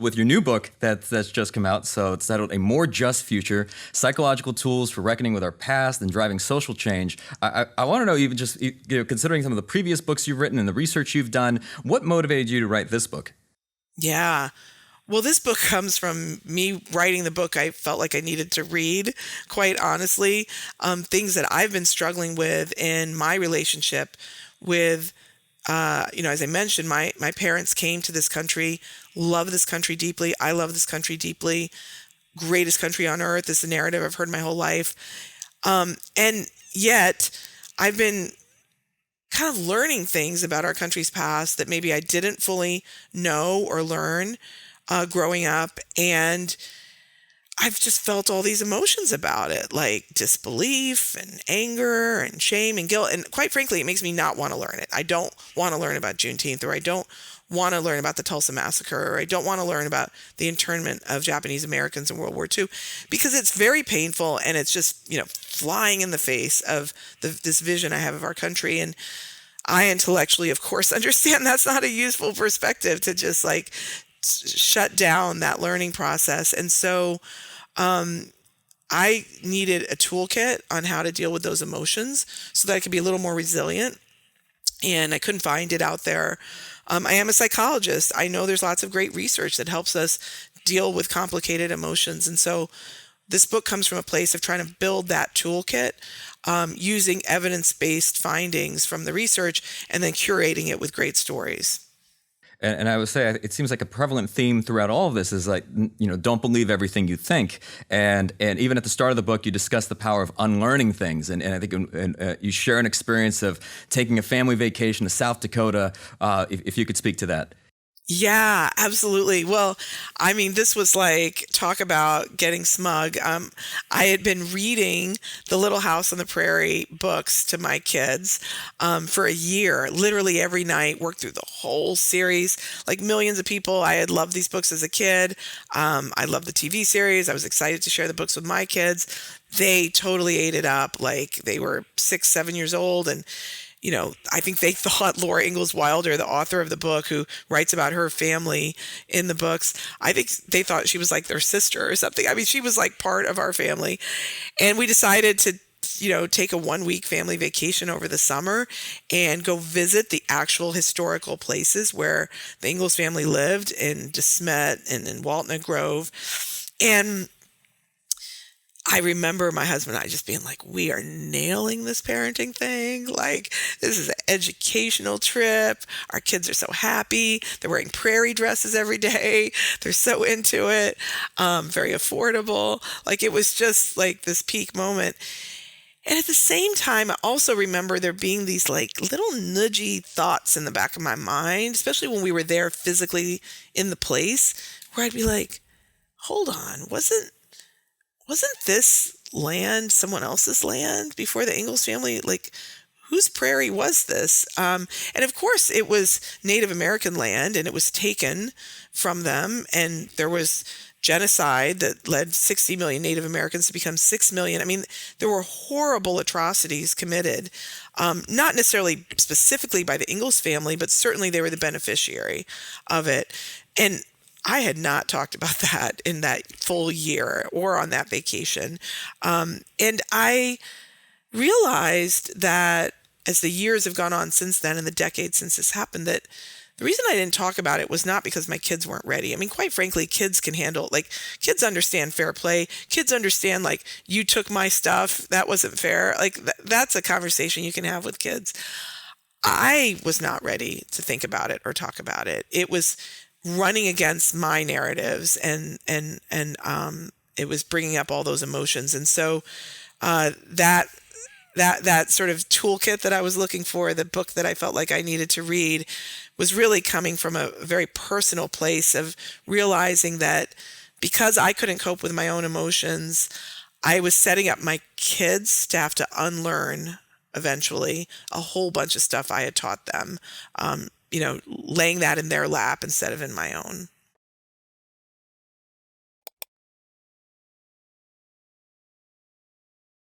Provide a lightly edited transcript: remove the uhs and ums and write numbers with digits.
with your new book that's just come out. So it's titled A More Just Future, Psychological Tools for Reckoning with Our Past and Driving Social Change. I want to know, even just considering some of the previous books you've written and the research you've done, what motivated you to write this book? Yeah. Well, this book comes from me writing the book I felt like I needed to read, quite honestly. Things that I've been struggling with in my relationship with, as I mentioned, my parents came to this country, love this country deeply. I love this country deeply. Greatest country on earth is the narrative I've heard my whole life. And yet I've been kind of learning things about our country's past that maybe I didn't fully know or learn growing up. And I've just felt all these emotions about it, like disbelief and anger and shame and guilt. And quite frankly, it makes me not want to learn it. I don't want to learn about Juneteenth, or I don't want to learn about the Tulsa Massacre, or I don't want to learn about the internment of Japanese Americans in World War II, because it's very painful and it's just, flying in the face of this vision I have of our country. And I intellectually, of course, understand that's not a useful perspective to just like shut down that learning process. And so I needed a toolkit on how to deal with those emotions so that I could be a little more resilient. And I couldn't find it out there. I am a psychologist. I know there's lots of great research that helps us deal with complicated emotions. And so this book comes from a place of trying to build that toolkit using evidence-based findings from the research and then curating it with great stories. And I would say it seems like a prevalent theme throughout all of this is like, don't believe everything you think. And even at the start of the book, you discuss the power of unlearning things. And I think you share an experience of taking a family vacation to South Dakota, if you could speak to that. Yeah, absolutely. Well, I mean, this was like, talk about getting smug. I had been reading the Little House on the Prairie books to my kids for a year, literally every night, worked through the whole series. Like millions of people, I had loved these books as a kid. I loved the TV series. I was excited to share the books with my kids. They totally ate it up. Like they were 6, 7 years old, and I think they thought Laura Ingalls Wilder, the author of the book, who writes about her family in the books, I think they thought she was like their sister or something. I mean, she was like part of our family. And we decided to, take a 1-week family vacation over the summer and go visit the actual historical places where the Ingalls family lived in De Smet and in Walton Grove. And I remember my husband and I just being like, we are nailing this parenting thing. Like, this is an educational trip. Our kids are so happy. They're wearing prairie dresses every day. They're so into it. Very affordable. Like, it was just like this peak moment. And at the same time, I also remember there being these like little nudgy thoughts in the back of my mind, especially when we were there physically in the place, where I'd be like, hold on, wasn't this land someone else's land before the Ingalls family? Like, whose prairie was this? And of course, it was Native American land, and it was taken from them. And there was genocide that led 60 million Native Americans to become 6 million. I mean, there were horrible atrocities committed, not necessarily specifically by the Ingalls family, but certainly they were the beneficiary of it. And I had not talked about that in that full year or on that vacation. And I realized that as the years have gone on since then and the decades since this happened, that the reason I didn't talk about it was not because my kids weren't ready. I mean, quite frankly, kids can handle, like, kids understand fair play. Kids understand, like, you took my stuff, that wasn't fair. Like, that's a conversation you can have with kids. I was not ready to think about it or talk about it. It was running against my narratives, and it was bringing up all those emotions. And so that sort of toolkit that I was looking for, the book that I felt like I needed to read, was really coming from a very personal place of realizing that because I couldn't cope with my own emotions, I was setting up my kids to have to unlearn eventually a whole bunch of stuff I had taught them, laying that in their lap instead of in my own.